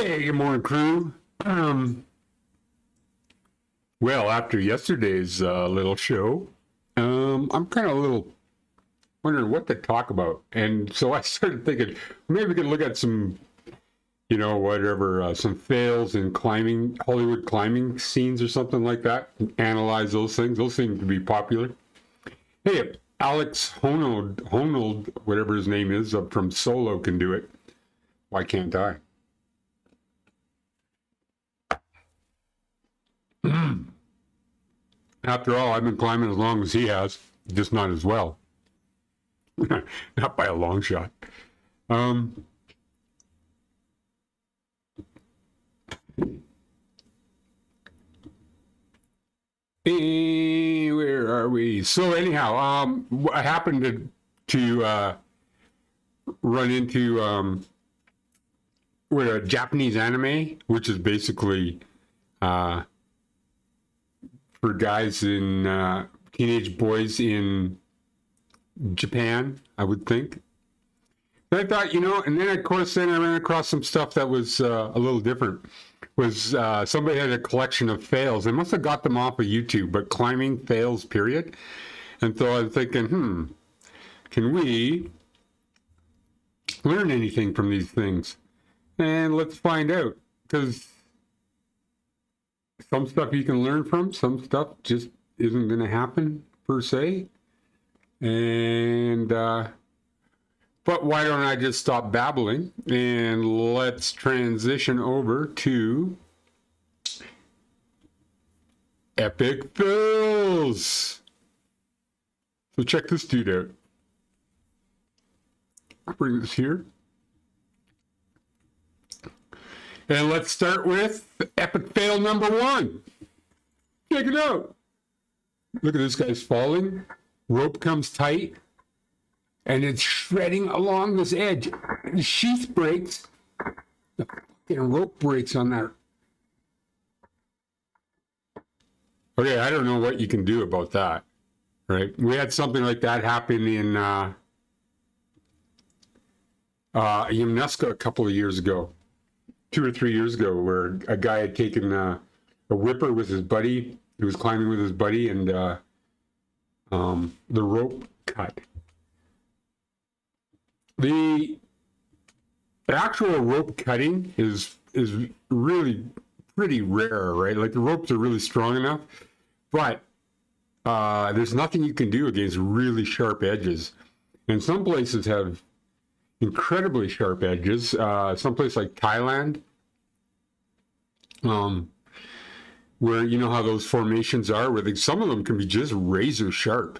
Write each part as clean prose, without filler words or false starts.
Hey, good morning, crew. Well, after yesterday's little show, I'm kind of a little wondering what to talk about, and so I started thinking maybe we could look at some, some fails in climbing, Hollywood climbing scenes or something like that, and analyze those things. Those seem to be popular. Hey, if Alex Honnold, whatever his name is, from Solo can do it, why can't I? After all, I've been climbing as long as he has, just not as well. Not by a long shot. Where are we? So anyhow, I happened to run into a Japanese anime, which is basically for guys in teenage boys in Japan, I would think. And I thought, and then of course, I ran across some stuff that was a little different. Was somebody had a collection of fails. They must have got them off of YouTube, but climbing fails, period. And so I was thinking, can we learn anything from these things? And let's find out, because some stuff you can learn from, some stuff just isn't going to happen per se. And but why don't I just stop babbling and let's transition over to epic fails. So check this dude out. I'll bring this here. And let's start with epic fail number 1. Check it out. Look at this guy's falling. Rope comes tight. And it's shredding along this edge. The sheath breaks. The fucking rope breaks on that. Okay, I don't know what you can do about that. Right? We had something like that happen in Yamnuska a couple of years ago. 2 or 3 years ago, where a guy had taken a whipper with his buddy. He was climbing with his buddy, and the rope cut. The actual rope cutting is really pretty rare, right? Like the ropes are really strong enough, but there's nothing you can do against really sharp edges. And some places have incredibly sharp edges. Some place like Thailand, where you know how those formations are, where some of them can be just razor sharp,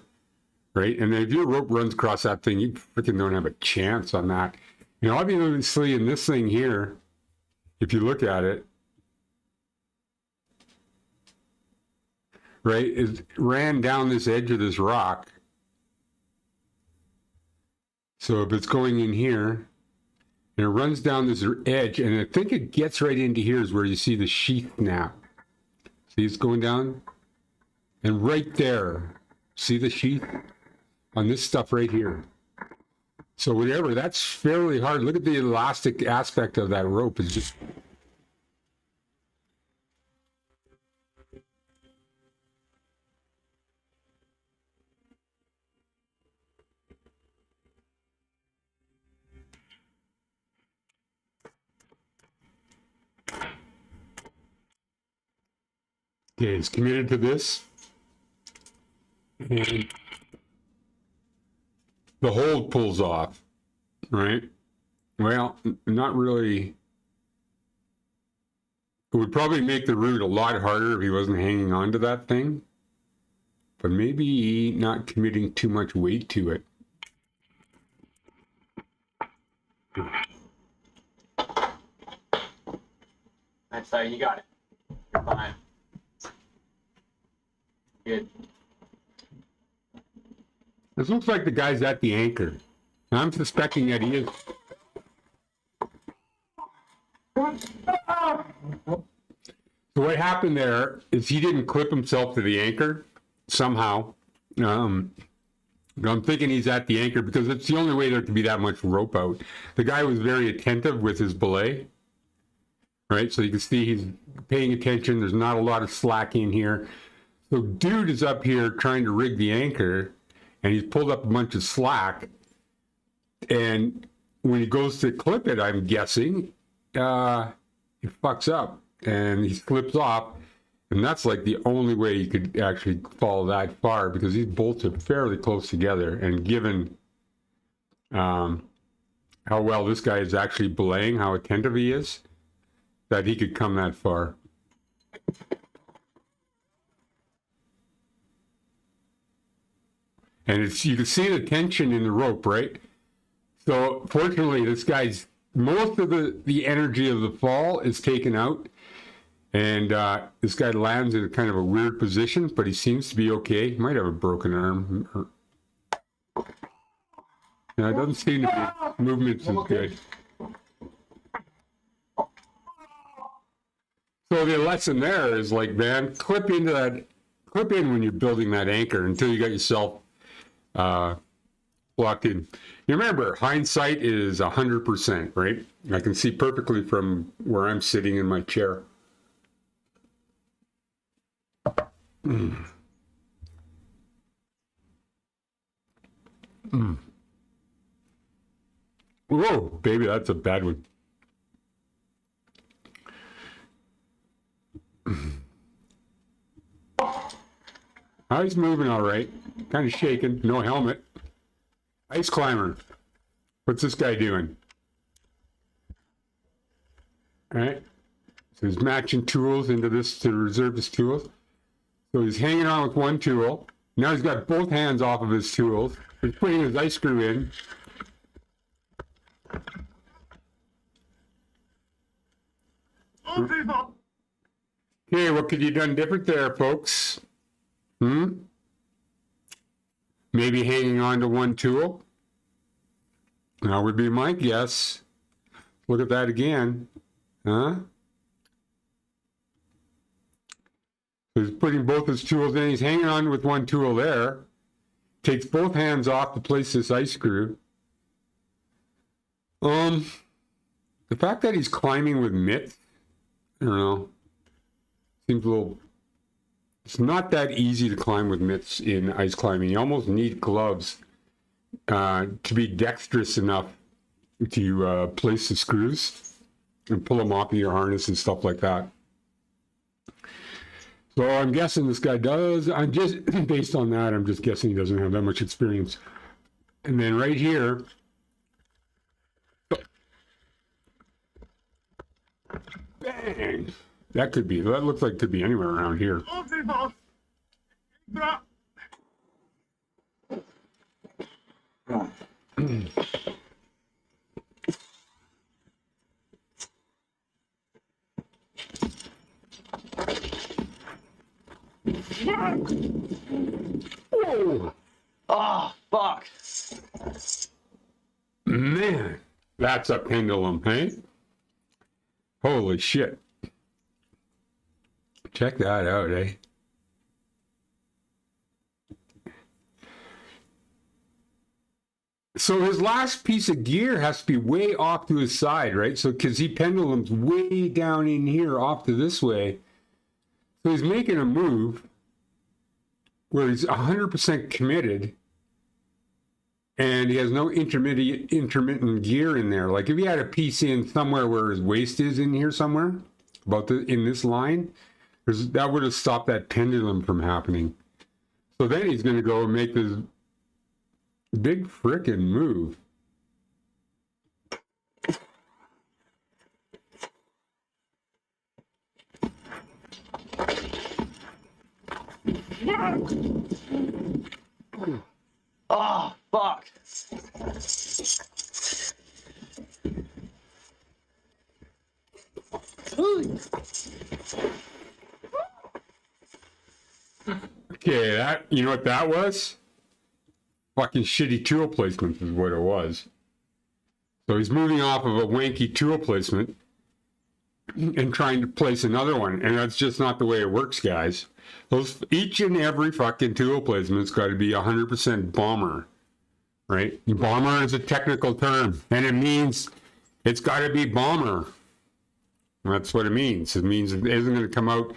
right? And if your rope runs across that thing, you freaking don't have a chance on that. Obviously in this thing here, if you look at it, right, it ran down this edge of this rock. So if it's going in here, and it runs down this edge, and I think it gets right into here is where you see the sheath snap. See, it's going down, and right there, see the sheath on this stuff right here. So whatever, that's fairly hard. Look at the elastic aspect of that rope. It's just... Okay, it's committed to this. And the hold pulls off, right? Well, not really. It would probably make the route a lot harder if he wasn't hanging on to that thing. But maybe not committing too much weight to it. That's how you got it. You're fine. Good. This looks like the guy's at the anchor. I'm suspecting that he is. So what happened there is he didn't clip himself to the anchor somehow. I'm thinking he's at the anchor because it's the only way there can be that much rope out. The guy was very attentive with his belay. right? So you can see he's paying attention. There's not a lot of slack in here. So dude is up here trying to rig the anchor, and he's pulled up a bunch of slack. And when he goes to clip it, I'm guessing, it fucks up and he slips off. And that's like the only way you could actually fall that far, because these bolts are fairly close together. And given how well this guy is actually belaying, how attentive he is, that he could come that far. And it's, you can see the tension in the rope, right? So fortunately, this guy's, most of the energy of the fall is taken out. And this guy lands in a kind of a weird position, but he seems to be okay. He might have a broken arm. No, it doesn't seem to be, movements is good. So the lesson there is like, man, clip in when you're building that anchor until you got yourself locked in. You remember, hindsight is 100%, right? I can see perfectly from where I'm sitting in my chair. Mm. Mm. Whoa, baby, that's a bad one. Oh, he's moving all right. Kind of shaking. No helmet. Ice climber. What's this guy doing? All right. So he's matching tools into this to reserve his tools. So he's hanging on with one tool. Now he's got both hands off of his tools. He's putting his ice screw in. Okay, what could you done different there, folks? Maybe hanging on to one tool? That would be my guess. Look at that again. Huh? So he's putting both his tools in. He's hanging on with one tool there. Takes both hands off to place this ice screw. The fact that he's climbing with mitts, I don't know. Seems a little... It's not that easy to climb with mitts in ice climbing. You almost need gloves to be dexterous enough to place the screws and pull them off of your harness and stuff like that. So I'm guessing this guy does. I'm just, based on that, I'm just guessing he doesn't have that much experience. And then right here, bang! That looks like it could be anywhere around here. Whoa. Oh, fuck. Man, that's a pendulum, hey? Holy shit. Check that out, eh? So his last piece of gear has to be way off to his side, right? So, because he pendulums way down in here off to this way. So he's making a move where he's 100% committed and he has no intermittent gear in there. Like if he had a piece in somewhere where his waist is in here somewhere, in this line, that would have stopped that pendulum from happening. So then he's going to go and make this big frickin' move. Oh, fuck. Okay, you know what that was? Fucking shitty tool placement is what it was. So he's moving off of a wanky tool placement and trying to place another one. And that's just not the way it works, guys. Each and every fucking tool placement's got to be 100% bomber, right? Bomber is a technical term, and it means it's got to be bomber. That's what it means. It means it isn't going to come out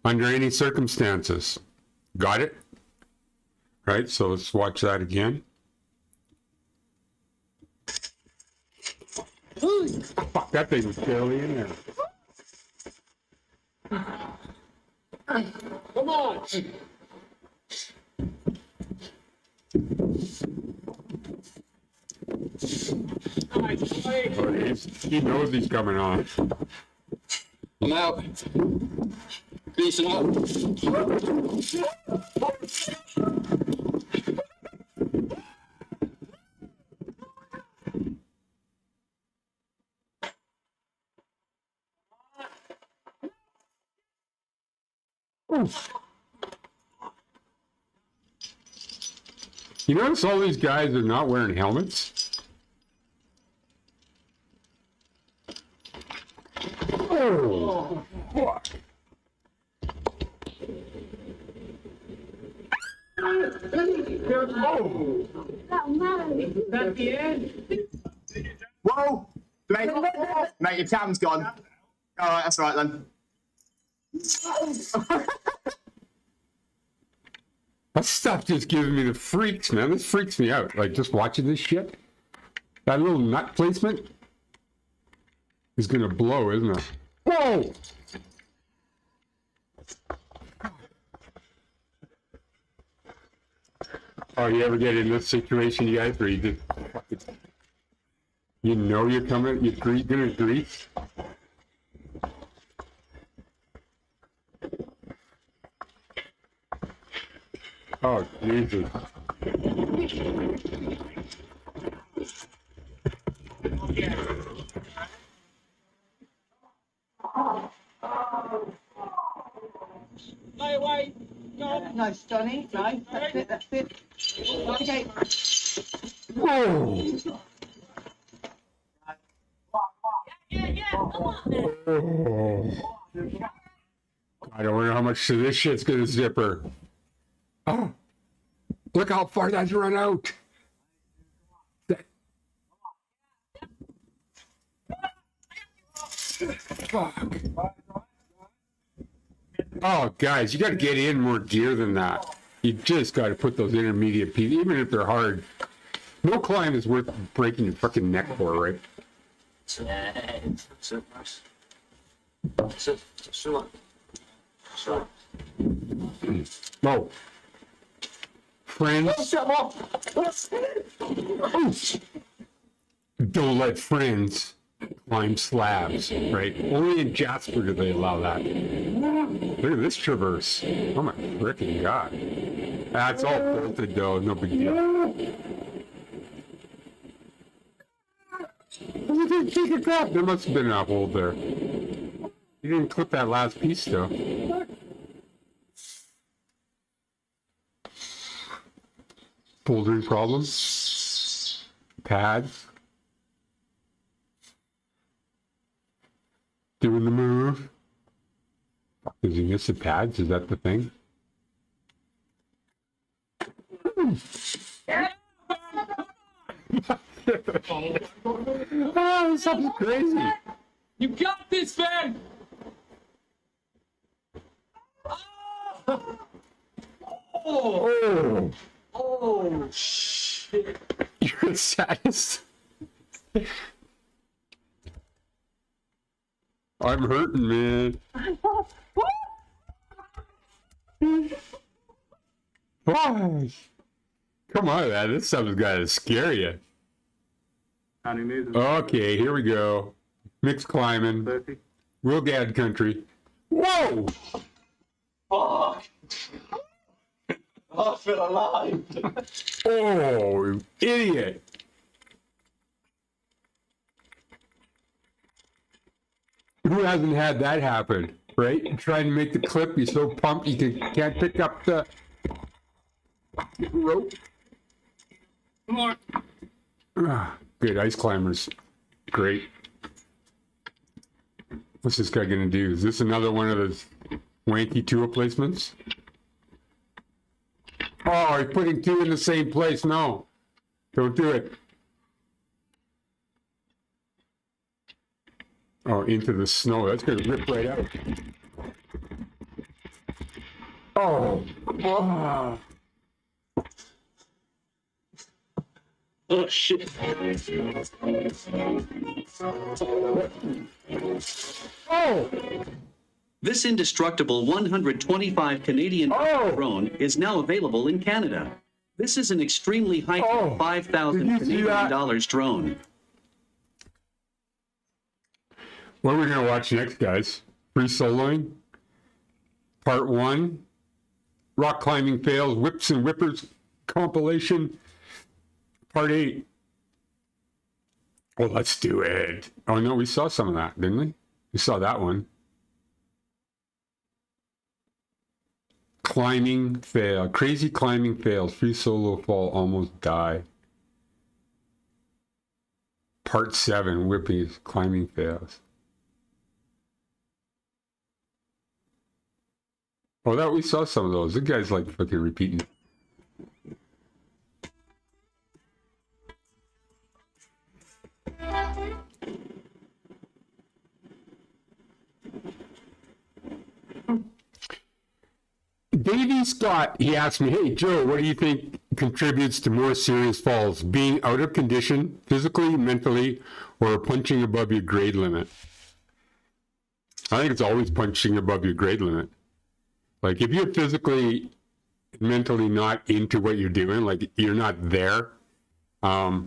under any circumstances. Got it? Right, so let's watch that again. Fuck, that thing was barely in there. Come on! Oh, he knows he's coming on. I'm out. Decent up. You notice all these guys are not wearing helmets? Oh, fuck. That's the end. Whoa! Mate, your cam's gone. Alright, that's right then. That stuff just gives me the freaks, man. This freaks me out. Like, just watching this shit. That little nut placement is gonna blow, isn't it? Whoa! Oh, you ever get in this situation, you guys, where you just, you know you're coming, you're gonna grease? Oh, Jesus. Wait. Nice, Johnny. Nice. That's it. Okay. Whoa! Oh. I don't know how much this shit's gonna zipper. Oh, look how far that's run out. That... Fuck. Oh, guys, you got to get in more gear than that. You just got to put those intermediate pieces, even if they're hard. No climb is worth breaking your fucking neck for, right? No. Friends. Don't let friends climb slabs, right? Only in Jasper do they allow that. Look at this traverse. Oh my freaking god. That's all bolted though, no big deal. Take a crap. There must have been a hole there. You didn't clip that last piece though. Bouldering problems. Pads. Doing the move. Did you miss the pads? Is that the thing? Oh, this stuff is crazy. You got this, man! Oh, Oh, shit. you're the saddest. I'm hurting, man. Gosh. Come on, man. This stuff has got to scare you. Okay, here we go. Mixed climbing. Real gad country. Whoa! Fuck! I feel alive. Oh, you idiot. Who hasn't had that happen, right? You're trying to make the clip, you're so pumped you can't pick up the rope. Come on. Ah, good, ice climbers. Great. What's this guy gonna do? Is this another one of those wanky tool placements? Oh, he's putting two in the same place. No, don't do it. Oh, into the snow. That's going to rip right out. Oh. Oh. Oh, shit. Oh. This indestructible 125 Canadian Oh. drone is now available in Canada. This is an extremely high Oh. 5,000 Did you see Canadian that? dollars drone. What are we going to watch next, guys? Free soloing. Part 1. Rock climbing fails, whips and whippers compilation. Part 8. Well, let's do it. Oh, no, we saw some of that, didn't we? We saw that one. Climbing fail. Crazy climbing fails. Free solo fall, almost die. Part 7. Whipping climbing fails. Oh, that we saw some of those. The guy's like fucking repeating. Davey Scott, he asked me, hey, Joe, what do you think contributes to more serious falls? Being out of condition, physically, mentally, or punching above your grade limit? I think it's always punching above your grade limit. Like, if you're physically, mentally not into what you're doing, like, you're not there. But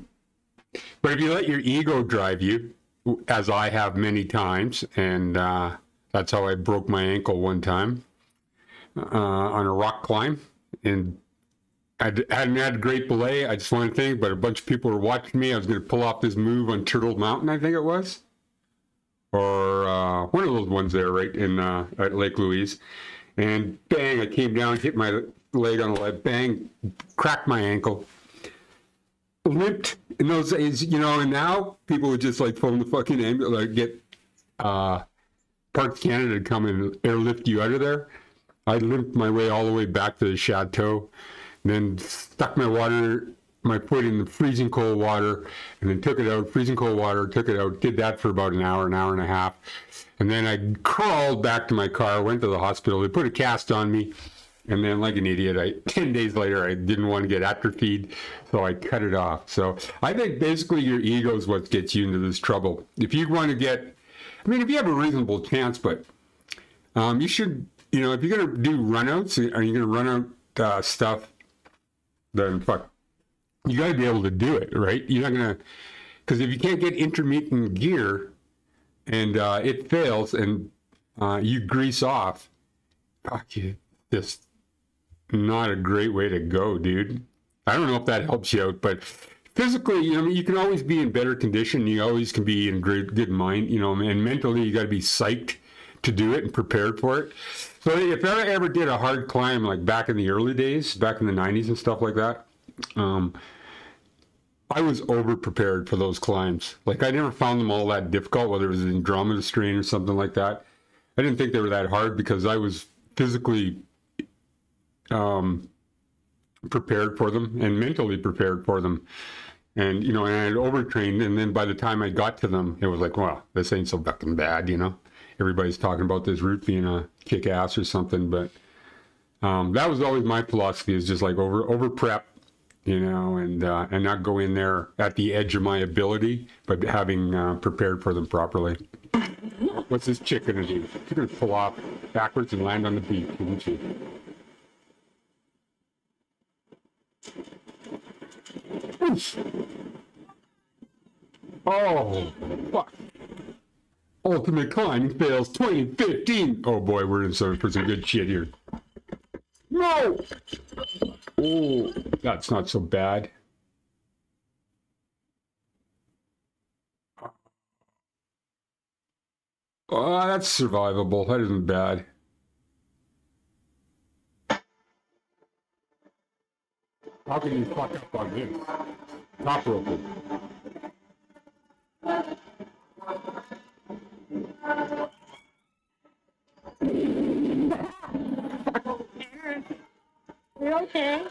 if you let your ego drive you, as I have many times, and that's how I broke my ankle one time, on a rock climb, and I hadn't had a great belay. I just wanted to think, but a bunch of people were watching me. I was going to pull off this move on Turtle Mountain, I think it was, or one of those ones there, right in at Lake Louise, and bang! I came down, hit my leg on the leg, bang, cracked my ankle, limped. In those days, you know, and now people would just like phone the fucking ambulance, like get Parks Canada to come and airlift you out of there. I limped my way all the way back to the chateau, then stuck my foot in the freezing cold water, and then took it out, freezing cold water, took it out, did that for about an hour and a half. And then I crawled back to my car, went to the hospital, they put a cast on me, and then like an idiot, 10 days later, I didn't want to get atrophied, so I cut it off. So I think basically your ego is what gets you into this trouble. If you want to get, I mean, if you have a reasonable chance, but you should, you know, if you're going to do runouts, are you going to run out stuff, then fuck, you got to be able to do it, right? You're not going to, because if you can't get intermittent gear and it fails and you grease off, fuck you, just not a great way to go, dude. I don't know if that helps you out, but physically, you know, I mean, you can always be in better condition. You always can be in good mind, you know, and mentally you got to be psyched to do it and prepared for it. So if I ever did a hard climb, like back in the early days, back in the 90s and stuff like that, I was over prepared for those climbs. Like I never found them all that difficult, whether it was an Andromeda strain or something like that. I didn't think they were that hard because I was physically prepared for them and mentally prepared for them. And, you know, and I had overtrained, and then by the time I got to them, it was like, well, this ain't so fucking bad, you know? Everybody's talking about this route being a kick-ass or something, but that was always my philosophy, is just like over prep, you know, and not go in there at the edge of my ability, but having prepared for them properly. What's this chick gonna do? She's gonna pull off backwards and land on the beach, isn't she? Oof. Oh, fuck. Ultimate Climbing Fails 2015. Oh boy, we're in for some good shit here. No! Oh, that's not so bad. Oh, that's survivable. That isn't bad. How can you fuck up on this? Top roping. You okay?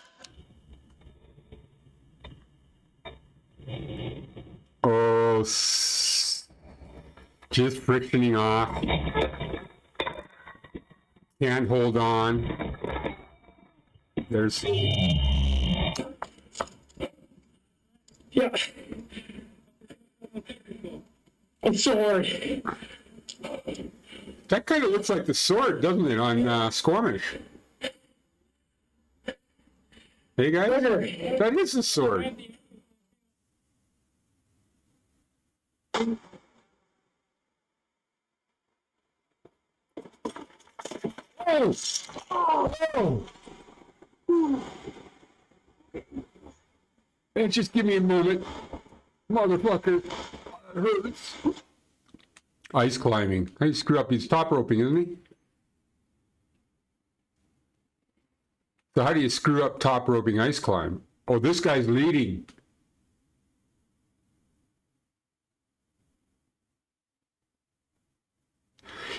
Oh, Just frictioning off. Can't hold on. There's... Yeah. I'm sorry. That kind of looks like the sword, doesn't it, on Squamish? Hey guys, that is the sword. Oh! Oh! Man, just give me a moment. Motherfucker. It hurts. Ice climbing. How do you screw up? He's top roping, isn't he? So how do you screw up top roping ice climb? Oh, this guy's leading.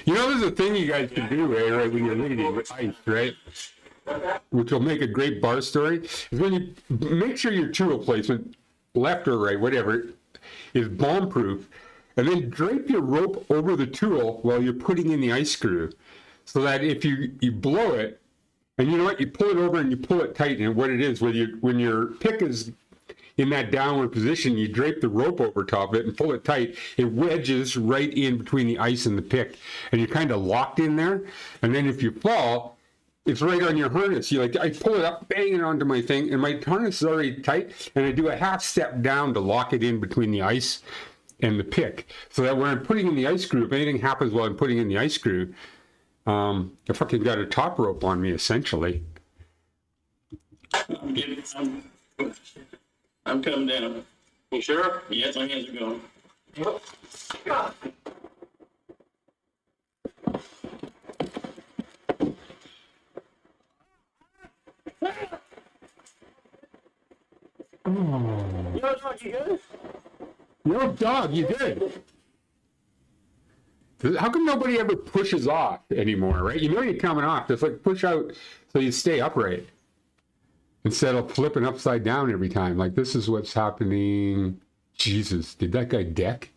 You know, there's a thing you guys can do, right, when you're leading with ice, right? Which will make a great bar story, is when you make sure your tool placement, left or right, whatever, is bomb-proof, and then drape your rope over the tool while you're putting in the ice screw, so that if you blow it, and you know what, you pull it over and you pull it tight, and what it is, when your pick is in that downward position, you drape the rope over top of it and pull it tight, it wedges right in between the ice and the pick, and you're kind of locked in there, and then if you fall, it's right on your harness. I pull it up, bang it onto my thing, and my harness is already tight, and I do a half step down to lock it in between the ice and the pick, so that when I'm putting in the ice screw, if anything happens while I'm putting in the ice screw, I fucking got a top rope on me, essentially. I'm coming down. You sure? Yes, my hands are going. Yo, dog, you good? How come nobody ever pushes off anymore, right? You know you're coming off. Just like push out so you stay upright instead of flipping upside down every time. Like this is what's happening. Jesus, did that guy deck?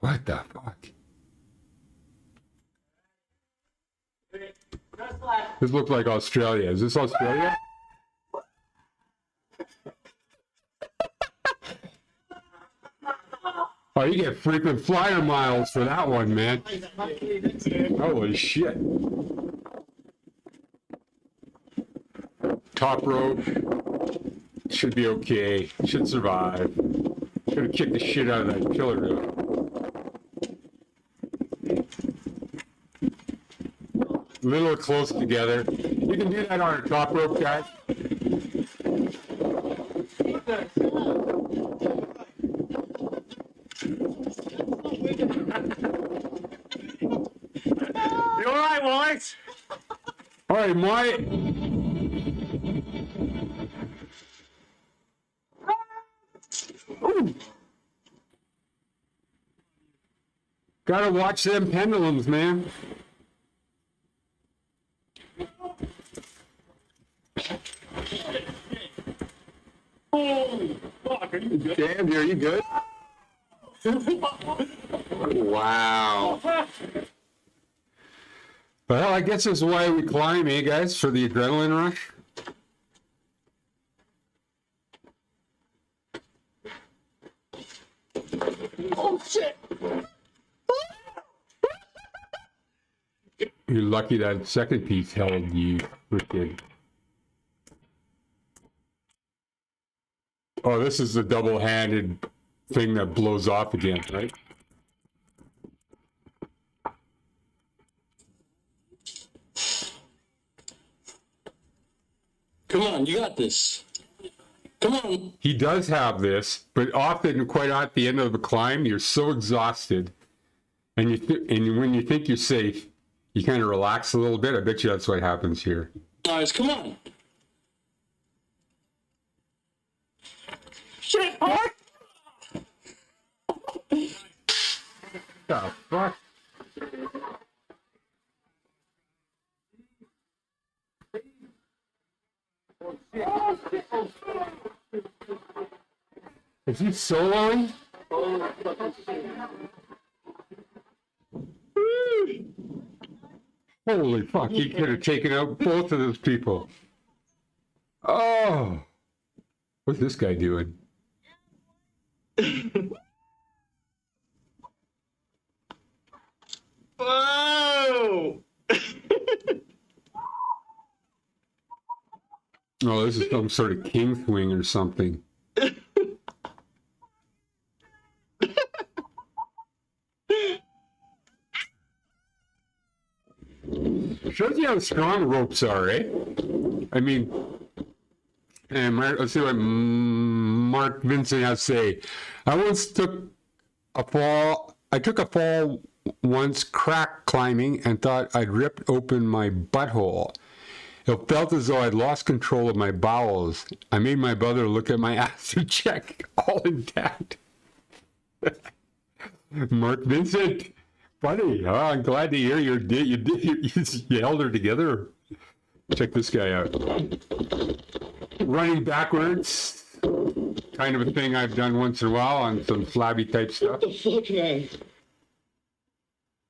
What the fuck? This looks like Australia. Is this Australia? Oh, you get frequent flyer miles for that one, man. Holy shit. Top rope. Should be okay. Should survive. Should have kicked the shit out of that killer though. Little close together. You can do that on a top rope, guys. You all right, White? All right, Mike. Ooh. Gotta watch them pendulums, man. Oh, fuck, are you good? Damn, are you good? Wow. Well, I guess that's why we climb, eh, guys? For the adrenaline rush. Oh, shit. You're lucky that second piece held you freaking. Oh, this is the double-handed thing that blows off again, right? Come on, you got this. Come on. He does have this, but often, quite at the end of the climb, you're so exhausted, and when you think you're safe, you kind of relax a little bit. I bet you that's what happens here. Guys, come on. Shit, Mark! The fuck? Is he soloing? Holy fuck, he could have taken out both of those people. Oh, what's this guy doing? Whoa! Oh, this is some sort of king swing or something. Shows you how strong ropes are, eh? I mean, and let's see what Mark Vincent has to say. I once took a fall. I took a fall once crack climbing and thought I'd ripped open my butthole. It felt as though I'd lost control of my bowels. I made my brother look at my ass to check, all intact. Mark Vincent, buddy, oh, I'm glad to hear you held her together. Check this guy out. Running backwards, kind of a thing I've done once in a while on some flabby type stuff. What the fuck, man?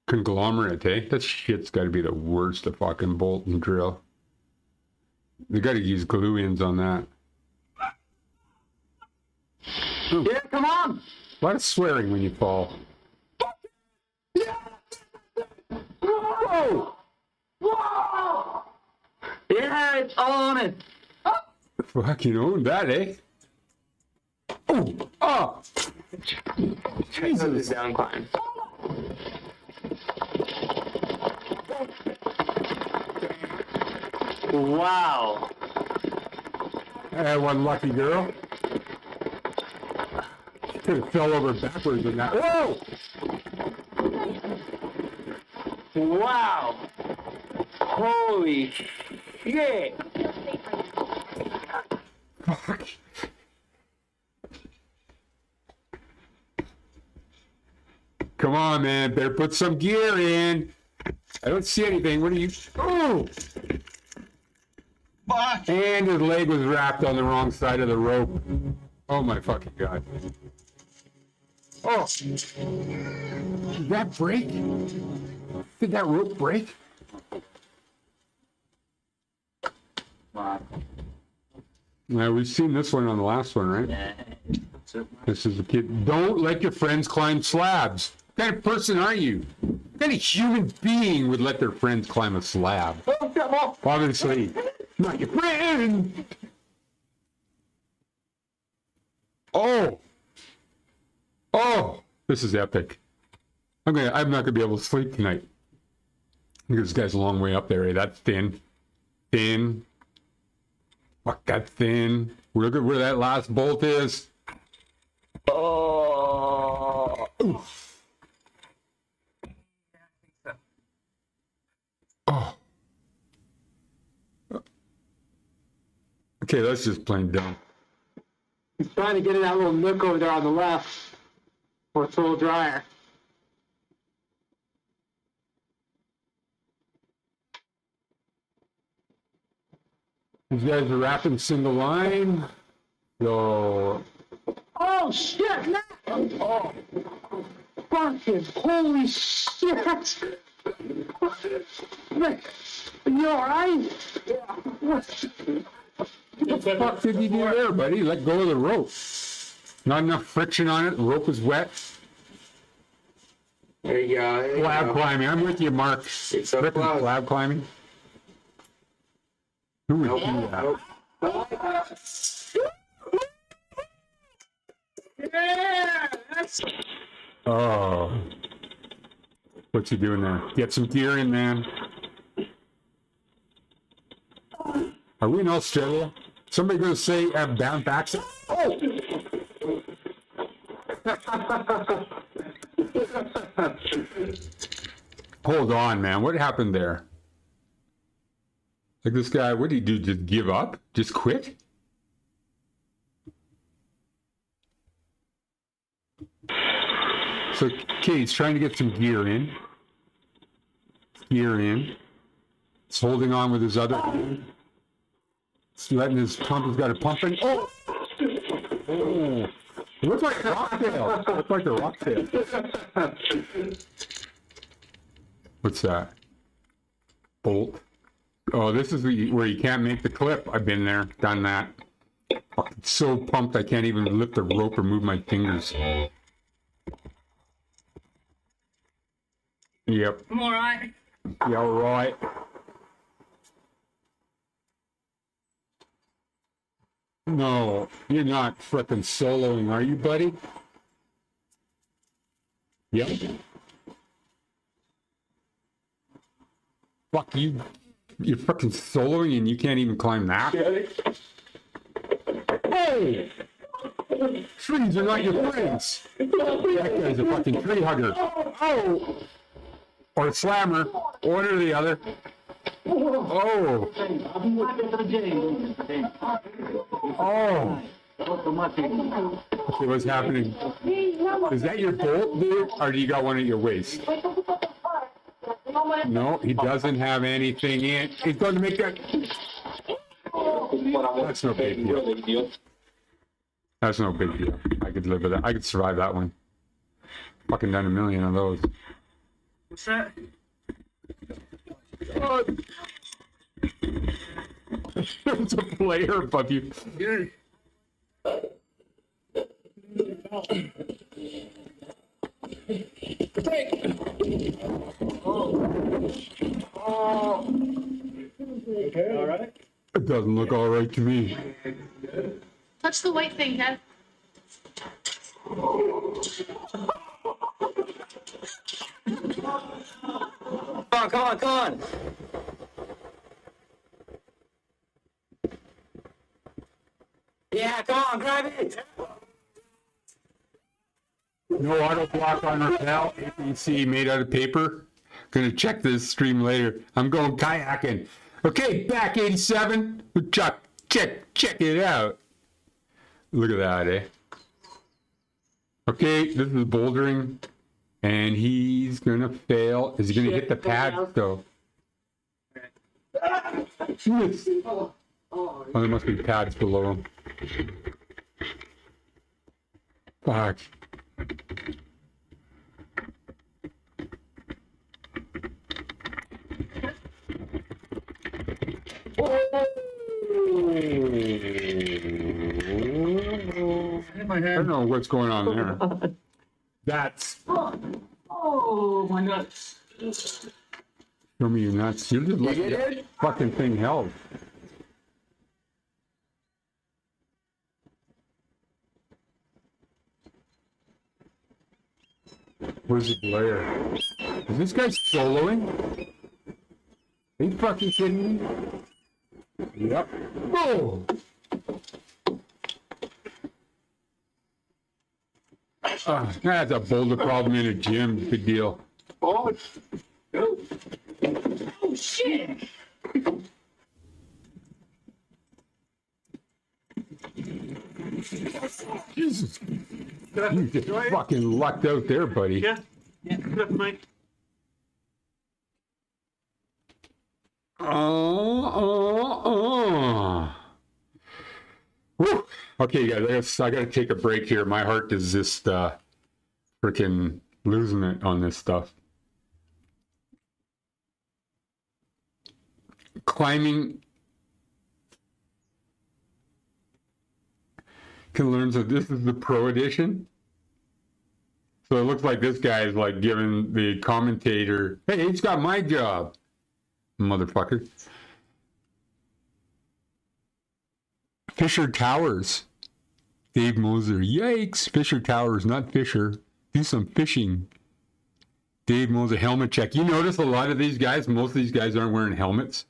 Conglomerate, eh? That shit's got to be the worst to fucking bolt and drill. They got to use glue ins on that. Ooh. Yeah, come on! A lot of swearing when you fall. Whoa! Whoa! Yeah, it's on it. Fucking own that, eh? Oh! Oh! Jesus! Down climb. Wow. One lucky girl. Could have fell over backwards in that. Whoa! Wow. Holy shit. Fuck. Come on, man. Better put some gear in. I don't see anything. What are you? Oh! Fuck. And his leg was wrapped on the wrong side of the rope. Oh my fucking god. Oh! Did that break? Did that rope break? Now, we've seen this one on the last one, right? This is a kid. Don't let your friends climb slabs. What kind of person are you? What kind of human being would let their friends climb a slab? Obviously, not your friend. Oh. Oh, this is epic. I'm not gonna be able to sleep tonight. Look at this guy's a long way up there. Eh? That's thin. Thin. Fuck, that thin. Look at where that last bolt is. Oh. Oof. Oh. Okay, that's just plain dumb. He's trying to get in that little nook over there on the left for it's a little drier. These guys are wrapping single line. So. Oh shit! No! Oh. Fucking holy shit! You alright? Yeah. What the fuck did you do there, buddy? Let go of the rope. Not enough friction on it. The rope is wet. There you go. There you Slab go. climbing. I'm with you, Mark. It's so Frickin' close. slab climbing. Who would do that? Yeah! That's... Oh. What's he doing there? Get some gear in, man. Are we in Australia? Somebody going to say Banff accent? Oh! Hold on, man. What happened there? Like this guy, what did he do? Just give up? Just quit? So, okay, he's trying to get some gear in. Gear in. He's holding on with his other hand. He's letting his pump, he's got it pumping. Oh! Oh! It looks like a rocktail. It looks like a rocktail. What's that? Bolt. Oh, this is where you can't make the clip. I've been there, done that. Fucking so pumped I can't even lift the rope or move my fingers. Yep. I'm all right. Yeah, all right. No, you're not frickin' soloing, are you, buddy? Yep. Fuck you. You're frickin' soloing and you can't even climb that? Hey! Trees are not your friends. That guy's a fucking tree hugger. Oh! Or a slammer. One or the other. Oh! Oh! Okay, what's happening? Is that your bolt, dude? Or do you got one at your waist? No, he doesn't have anything in. He's going to make that. That's no big deal. That's no big deal. I could live with that. I could survive that one. Fucking done a million of those. What's that? Oh. There's a player above you. Okay, all right. It doesn't look all right to me. Touch the white thing, Dad. Come on. Yeah, come on, grab it. No auto block on rappel. APC made out of paper. Gonna check this stream later. I'm going kayaking. Okay, back 87. Check it out. Look at that, eh? Okay, this is bouldering. And he's gonna fail. Is he gonna hit the pad though? Yes. Oh, there must be pads below him. Fuck. I don't know what's going on there. That's. Oh, my nuts. Show me your nuts. You're just letting that fucking thing held. Where's the glare? Is this guy soloing? Are you fucking kidding me? Yep. Oh! That's a boulder problem in a gym. Big deal. Oh, shit. Jesus. You just fucking lucked out there, buddy. Yeah, good, mate. Woo. Okay, guys, I gotta take a break here. My heart is just freaking losing it on this stuff. Climbing can learn. So this is the pro edition. So it looks like this guy is like giving the commentator, "Hey, he's got my job, motherfucker." Fisher Towers. Dave Moser. Yikes. Fisher Towers, not Fisher. Do some fishing. Dave Moser, helmet check. You notice a lot of these guys, most of these guys aren't wearing helmets.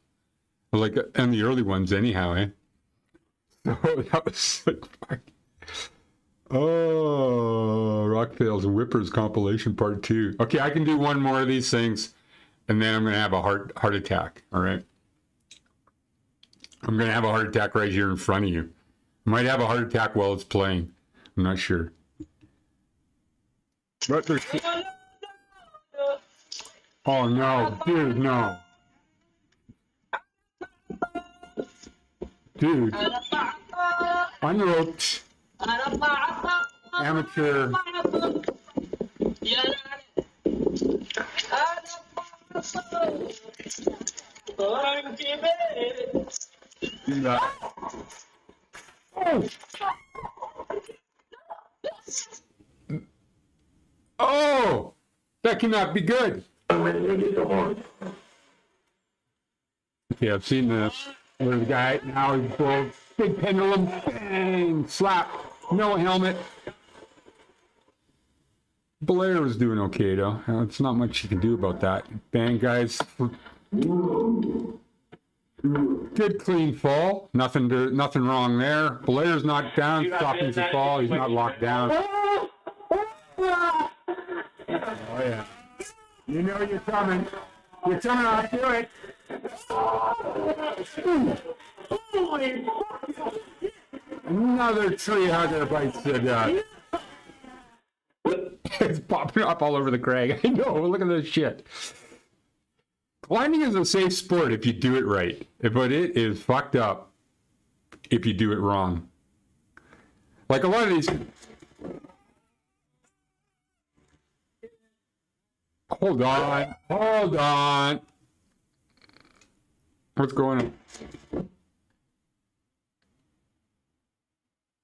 Like, and the early ones anyhow, eh? So that was like, fuck. Oh, Rock Fails and Whippers compilation part 2. Okay, I can do one more of these things, and then I'm going to have a heart attack, all right? I'm going to have a heart attack right here in front of you. I might have a heart attack while it's playing. I'm not sure. But there's... Oh, no. Dude, no. Dude. Unroped. Amateur. Oh! Oh! That cannot be good. Okay, I've seen this. Where the guy now he's goes, big pendulum, bang, slap, no helmet. Blair was doing okay though. It's not much you can do about that. Bang, guys. Good clean fall. Nothing wrong there. Blair's not down. Stopping the fall. He's not locked down. Oh yeah. You know you're coming. You're coming. I'll do it. Another tree hugger bites the dust. It's popping up all over the crag. I know. Look at this shit. Climbing is a safe sport if you do it right, but it is fucked up if you do it wrong. Like a lot of these. Hold on. Hold on. What's going on?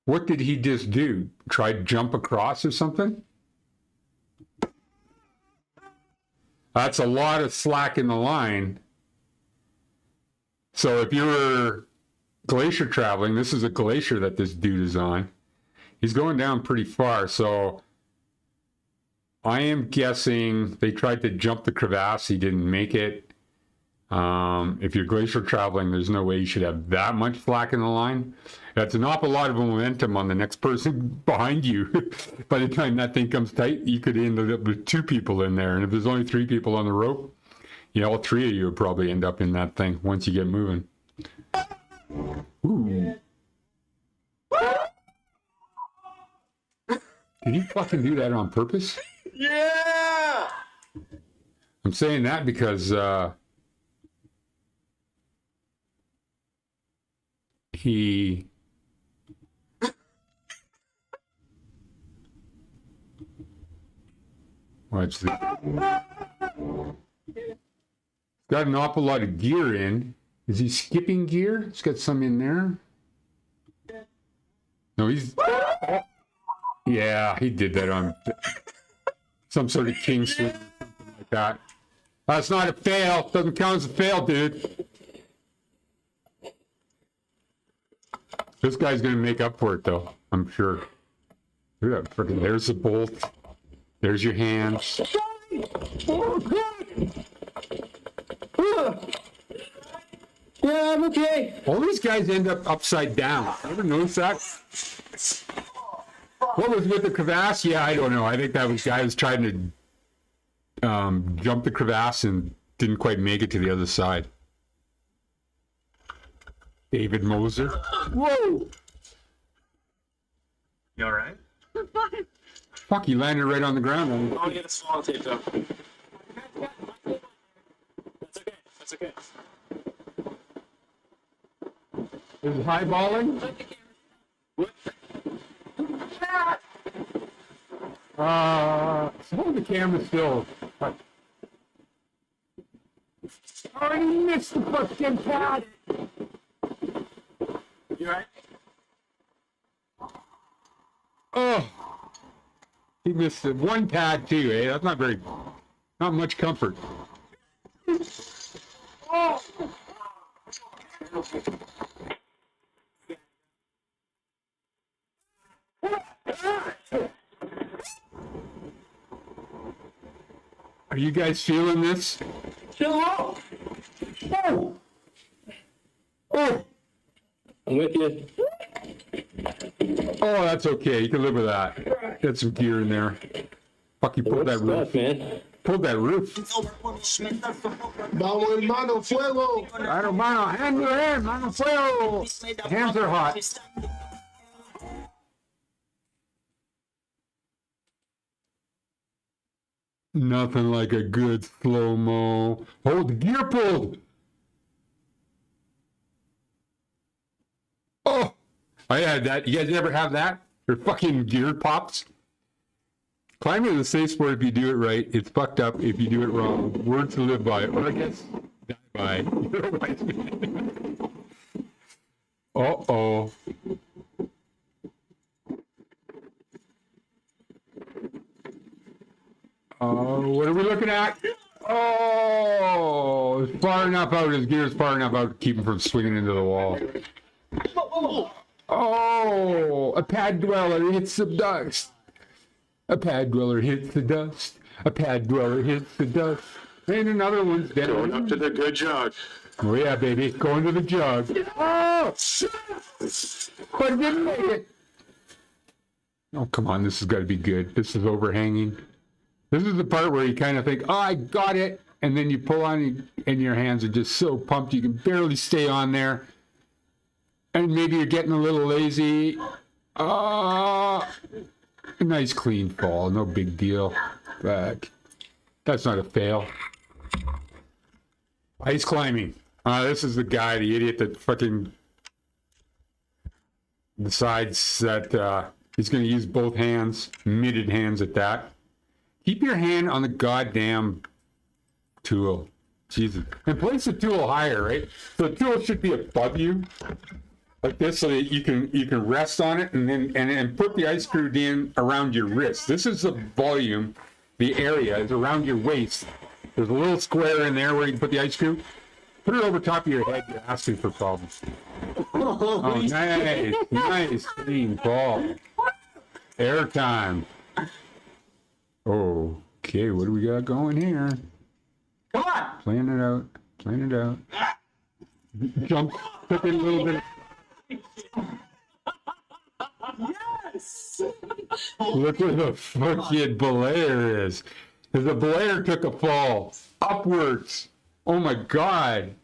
What did he just do? Try to jump across or something? That's a lot of slack in the line. So if you were glacier traveling, this is a glacier that this dude is on. He's going down pretty far. So I am guessing they tried to jump the crevasse. He didn't make it. If you're glacier traveling, there's no way you should have that much slack in the line. That's an awful lot of momentum on the next person behind you. By the time that thing comes tight, you could end up with 2 people in there. And if there's only 3 people on the rope, you know, all 3 of you would probably end up in that thing once you get moving. Ooh. Did he fucking do that on purpose? Yeah! I'm saying that because he watch this. Got an awful lot of gear in. Is he skipping gear? He's got some in there. No, he's. Yeah, he did that on some sort of king swing or something like that. That's not a fail. Doesn't count as a fail, dude. This guy's gonna make up for it, though. I'm sure. Look at that freaking. There's the bolt. There's your hands. Oh, God! Yeah, I'm okay. All these guys end up upside down. Ever notice that? What was with the crevasse? Yeah, I don't know. I think that was guy was trying to jump the crevasse and didn't quite make it to the other side. David Moser. Whoa! You alright? Fuck, he landed right on the ground. I'll get a small tape though. That's okay. That's okay. Is it highballing? What? Hold the camera still. Oh, he missed the fucking pad. You alright? Oh, he missed it. One pad too, eh? That's not much comfort. Oh. Are you guys feeling this? Chill out. Oh! Oh! I'm with you. Oh, that's okay. You can live with that. Get some gear in there. Fuck, you pulled that roof. Stuff, man. Pulled that roof. Vamos, hermano, fuego! I don't mind. Hand your hand, mano fuego. Hands are hot. Nothing like a good slow-mo. Hold the gear pulled. Oh, I had that. You guys ever have that? Your fucking gear pops? Climbing is a safe sport if you do it right. It's fucked up if you do it wrong. Words to live by, or I guess die by. Uh-oh. Oh, what are we looking at? Oh, it's far enough out. His gear's far enough out to keep him from swinging into the wall. Oh, a pad dweller hits the dust. A pad dweller hits the dust. A pad dweller hits the dust. And another one's down. Going up to the good jug. Oh yeah, baby. Going to the jug. Oh, shit. But didn't make it. Oh, come on. This has got to be good. This is overhanging. This is the part where you kind of think, oh, I got it. And then you pull on and your hands are just so pumped you can barely stay on there. And maybe you're getting a little lazy. A nice clean fall. No big deal. But that's not a fail. Ice climbing. This is the guy, the idiot that fucking decides that he's going to use both hands, mitted hands at that. Keep your hand on the goddamn tool. Jesus. And place the tool higher, right? So the tool should be above you. Like this, so that you can rest on it and then put the ice screw in around your wrist. This is the volume, the area is around your waist. There's a little square in there where you can put the ice screw. Put it over top of your head, you're asking for problems. Oh, nice, nice, clean fall. Airtime. Okay, what do we got going here? Come on. Plan it out. Plan it out. Jump. Took it a little bit. Yes. Look where the fucking belayer is. The belayer took a fall upwards. Oh my god.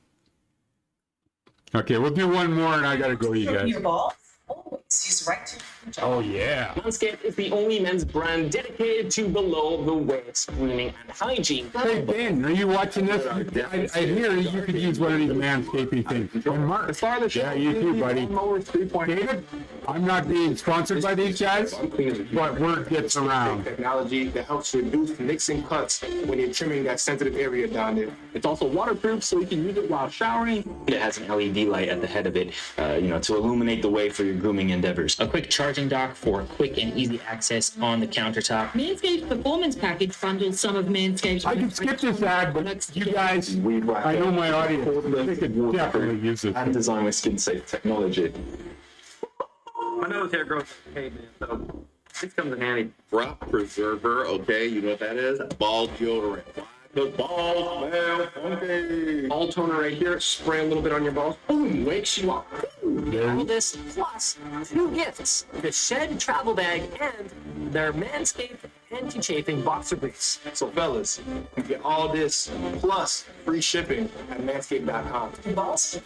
Okay, we'll do one more and I gotta go, you guys. Your balls always use right to Oh yeah. Manscaped is the only men's brand dedicated to below-the-waist grooming and hygiene. Hey Ben, are you watching this? I hear you could use one of these manscaping things. And Mark, yeah, you too, buddy. David, I'm not being sponsored by these guys, but word gets around. Technology that helps reduce nicks and cuts when you're trimming that sensitive area down there. It's also waterproof, so you can use it while showering. It has an LED light at the head of it, to illuminate the way for your grooming endeavors. A quick charging dock for quick and easy access on the countertop. Manscaped's Performance Package bundles some of Manscaped's... I can skip this ad, but you guys, I know my audience, they could definitely use this. And design with skin safe technology. My nose hair grows okay, man, so this comes in handy. Breath preserver, okay, you know what that is? Ball deodorant. The balls smell funky. Ball toner right here, spray a little bit on your balls. Boom, wakes you up. All this plus 2 gifts: the Shed travel bag and their Manscaped anti-chafing boxer briefs. So fellas, you get all this plus free shipping at manscaped.com. balls.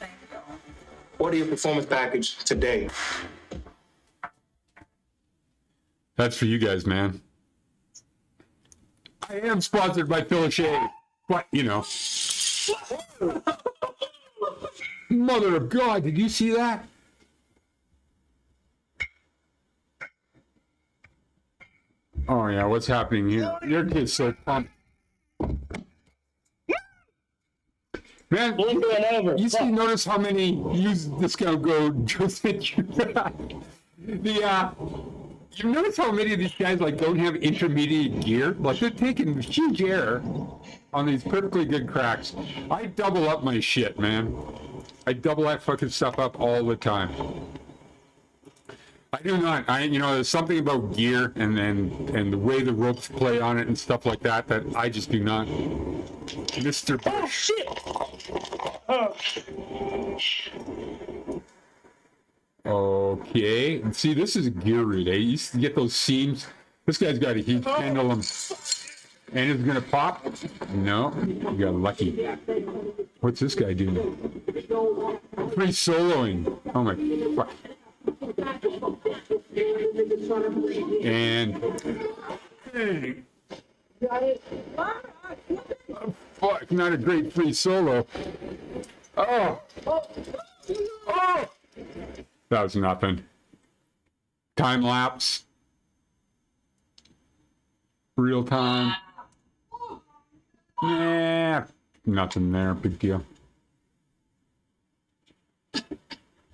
Order your performance package today. That's for you guys, man. I am sponsored by Phil Shea, but you know. Mother of God, did you see that? Oh yeah, what's happening here? Your kid's so pumped. Man, you see, notice how many use discount code just hit you. You notice how many of these guys like don't have intermediate gear? Like they're taking huge air on these perfectly good cracks. I double up my shit, man. I double that fucking stuff up all the time. I do not. There's something about gear and the way the ropes play on it and stuff like that that I just do not. Mr. Bush. Oh, shit! Okay, and see, this is a gear read. I used to get those seams. This guy's got a huge pendulum. And it's gonna pop? No, you got lucky. What's this guy doing? Free soloing. Oh my fuck. And hey. Oh, fuck, not a great free solo. Oh. Oh. That was nothing. Time lapse. real time. Nah, nothing there. Big deal.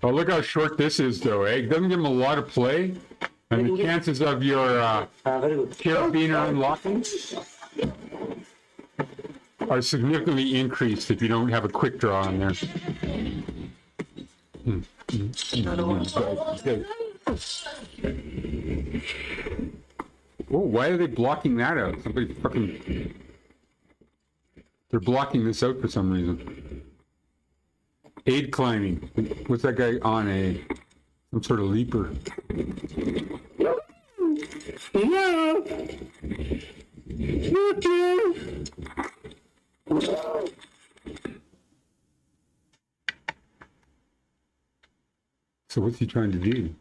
Oh, look how short this is, though, eh? It doesn't give him a lot of play. And the chances of your carabiner unlocking are significantly increased if you don't have a quick draw on there. Oh, why are they blocking that out? Somebody fucking... They're blocking this out for some reason. Aid climbing. What's that guy on? Some sort of leaper. So what's he trying to do?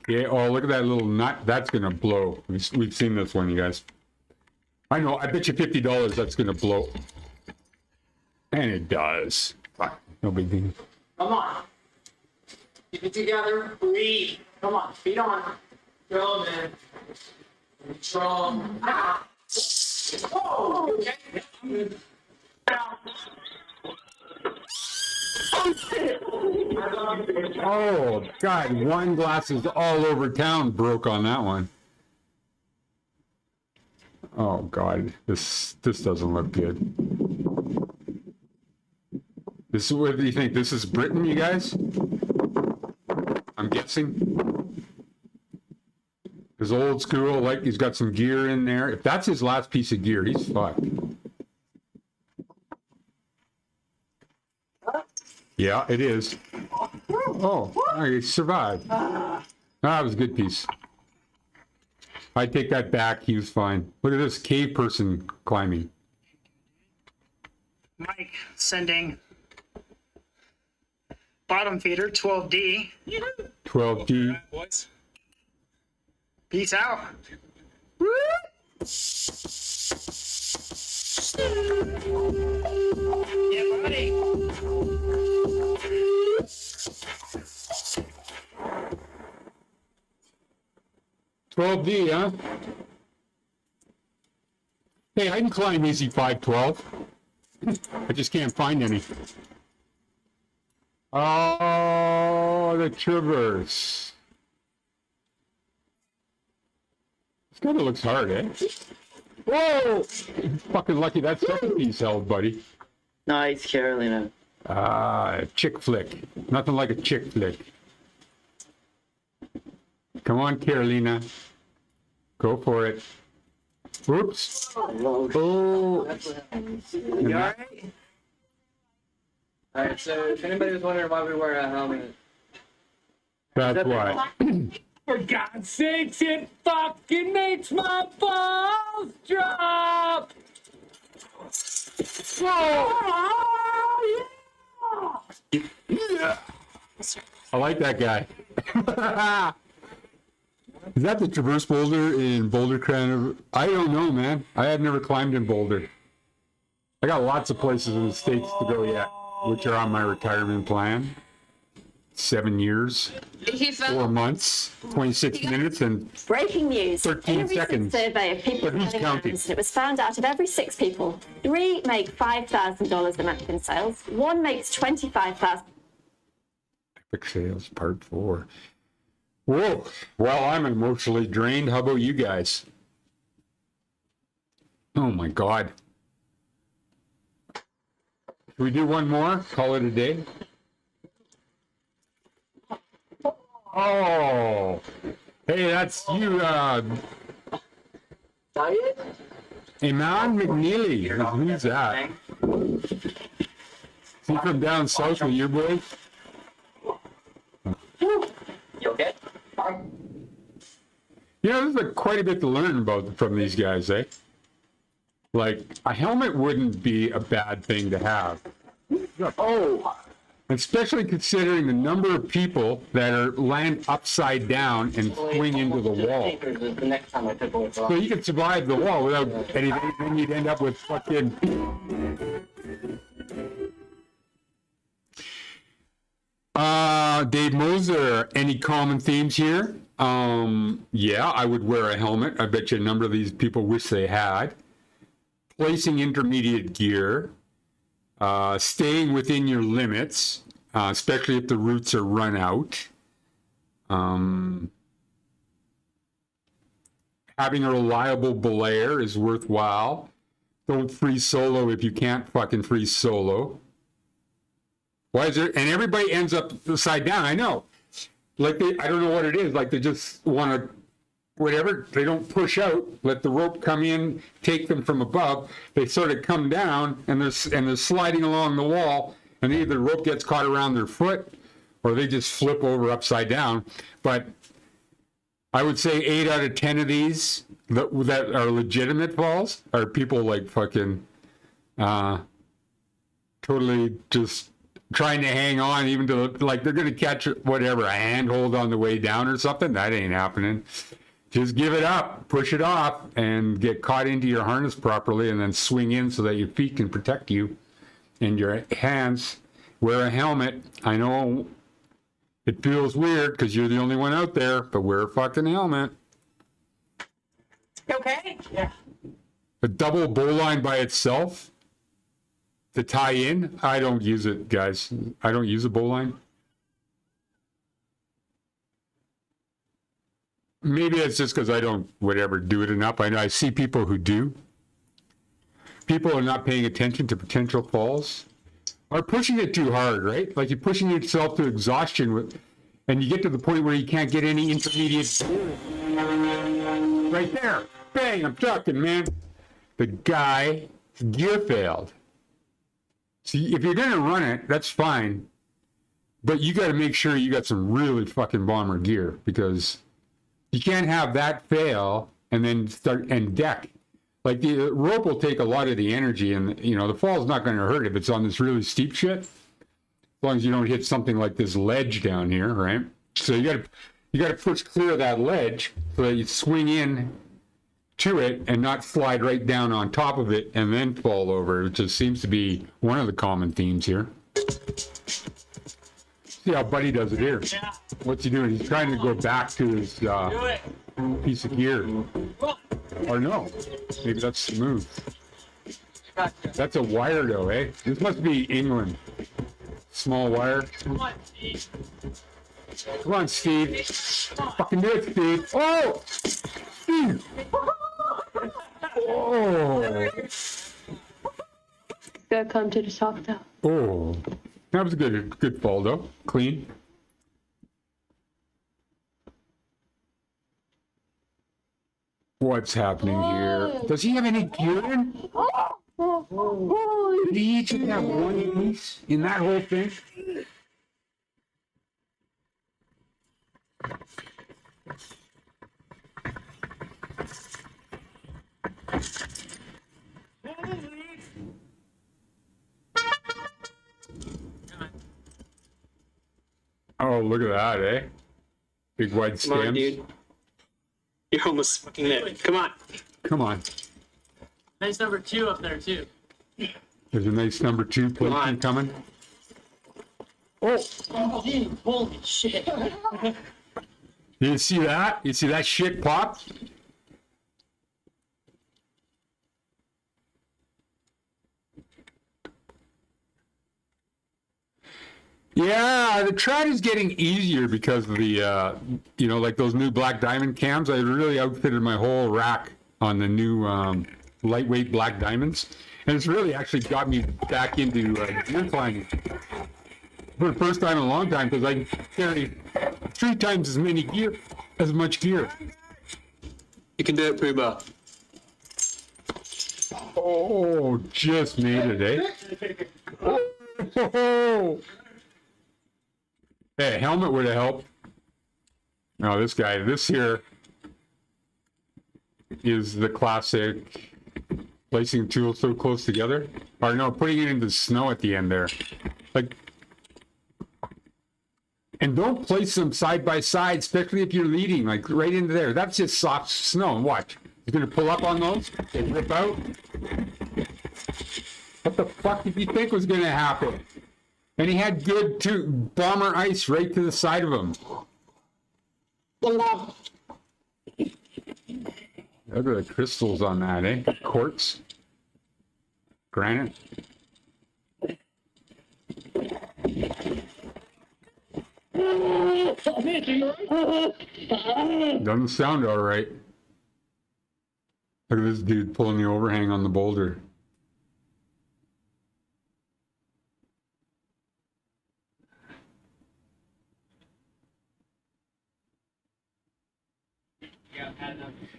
Yeah, oh, look at that little nut. That's going to blow. We've seen this one, you guys. I know, I bet you $50 that's going to blow. And it does. No big deal. Come on. Keep it together. Breathe. Come on. Feet on. Go, man. Strong. Ah. Whoa. Okay. Oh, God, wine glasses all over town broke on that one. Oh, God, this doesn't look good. This is, what do you think? This is Britain, you guys? I'm guessing. His old school, like he's got some gear in there. If that's his last piece of gear, he's fucked. Yeah, it is. Oh, I survived. That was a good piece. I take that back. He was fine. Look at this cave person climbing. Mike sending bottom feeder 12D. 12D. Peace out. Yeah, buddy. 12D, huh? Hey, I can climb easy 512. I just can't find any. Oh, the traverse. This kind of looks hard, eh? Whoa! Fucking lucky that second piece held, buddy. Nice, Carolina. Ah, chick flick. Nothing like a chick flick. Come on, Carolina. Go for it. Oops. Oh. You alright? Alright, so if anybody was wondering why we wear a helmet. That's why. For God's sakes, it fucking makes my balls drop! Oh, yeah. I like that guy. Is that the Traverse Boulder in Boulder Crown? I don't know, man. I have never climbed in Boulder. I got lots of places in the States to go yet, which are on my retirement plan. 7 years, 4 months, 26 minutes, and breaking news. 13 in a recent seconds. survey of people But who's selling counting? items, it was found out of every 6 people, 3 make $5,000 a month in sales. 1 makes $25,000. Epic Sales Part 4. Whoa. Well, I'm emotionally drained. How about you guys? Oh my God. Should we do one more? Call it a day? Oh. Hey, that's you, Iman McNeely. Who's that? Is he from down south with your boys? You okay? You know, there's like quite a bit to learn about from these guys, eh? Like, a helmet wouldn't be a bad thing to have. Oh! Especially considering the number of people that are land upside down and swing into the wall. The next time I took over. So you could survive the wall without anything, then you'd end up with fucking... Dave Moser, any common themes here? Yeah, I would wear a helmet. I bet you a number of these people wish they had. Placing intermediate gear. Staying within your limits, especially if the routes are run out. Having a reliable belayer is worthwhile. Don't free solo if you can't fucking free solo. Why is there? And everybody ends up upside down. I know. Like I don't know what it is. Like they just want to, whatever. They don't push out. Let the rope come in, take them from above. They sort of come down and they're sliding along the wall. And either the rope gets caught around their foot, or they just flip over upside down. But I would say 8 out of 10 of these that are legitimate falls are people like fucking totally just trying to hang on, even to like they're gonna catch whatever, a handhold on the way down or something. That ain't happening. Just give it up, push it off, and get caught into your harness properly, and then swing in so that your feet can protect you and your hands. Wear a helmet. I know it feels weird because you're the only one out there, but wear a fucking helmet. Okay? Yeah. A double bowline by itself to tie in, I don't use it, guys. I don't use a bowline. Maybe it's just because I don't, whatever, do it enough. I know I see people who do. People are not paying attention to potential falls. Or pushing it too hard, right? Like you're pushing yourself to exhaustion with, and you get to the point where you can't get any intermediate. Right there. Bang, I'm talking, man. The guy gear failed. See, if you're going to run it, that's fine. But you got to make sure you got some really fucking bomber gear, because you can't have that fail and then start and deck. Like the rope will take a lot of the energy, and you know the fall's not going to hurt if it's on this really steep shit. As long as you don't hit something like this ledge down here, right? So you got to push clear of that ledge so that you swing in to it and not slide right down on top of it and then fall over, which just seems to be one of the common themes here. See how Buddy does it here. Yeah. What's he doing? He's trying to go back to his piece of gear. Or no, maybe that's smooth. That's a wire though, eh? This must be England. Small wire. Come on, Steve. Come on, Steve. Fucking do it, Steve. Oh! Steve! Oh! Gotta come to the top now. Oh. That was a good fall though. Clean. What's happening here? Does he have any gear in? Did he each have one piece in that whole thing? Oh, look at that, eh? Big wide stems. Come on, dude. You're almost fucking there. Come on. Come on. Nice number 2 up there, too. There's a nice number 2 placement coming. Oh! Oh, geez, holy shit. You see that? You see that shit pop? Yeah, the trout is getting easier because of the, you know, like those new black diamond cams. I really outfitted my whole rack on the new lightweight black diamonds. And it's really actually got me back into gear climbing for the first time in a long time, because I carry 3 times as much gear. You can do it, Pooh. Oh, just made it, eh? Oh. Hey, a helmet would have helped. No, this here is the classic placing tools so close together. Or no, putting it into snow at the end there. Like, and don't place them side by side, especially if you're leading, like right into there. That's just soft snow. And watch. You're going to pull up on those and rip out. What the fuck did you think was going to happen? And he had good bomber ice right to the side of him. Look at the crystals on that, eh? Quartz. Granite. Doesn't sound all right. Look at this dude pulling the overhang on the boulder.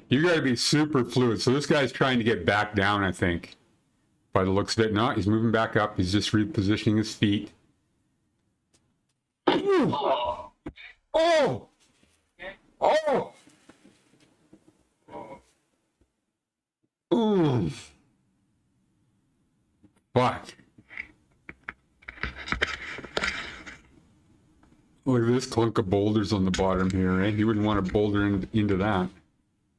You got to be super fluid. So this guy's trying to get back down, I think. By the looks of it, no, he's moving back up. He's just repositioning his feet. Oh! Oh! Oh! Ooh. Fuck. Look at this clunk of boulders on the bottom here, right? You wouldn't want to boulder into that.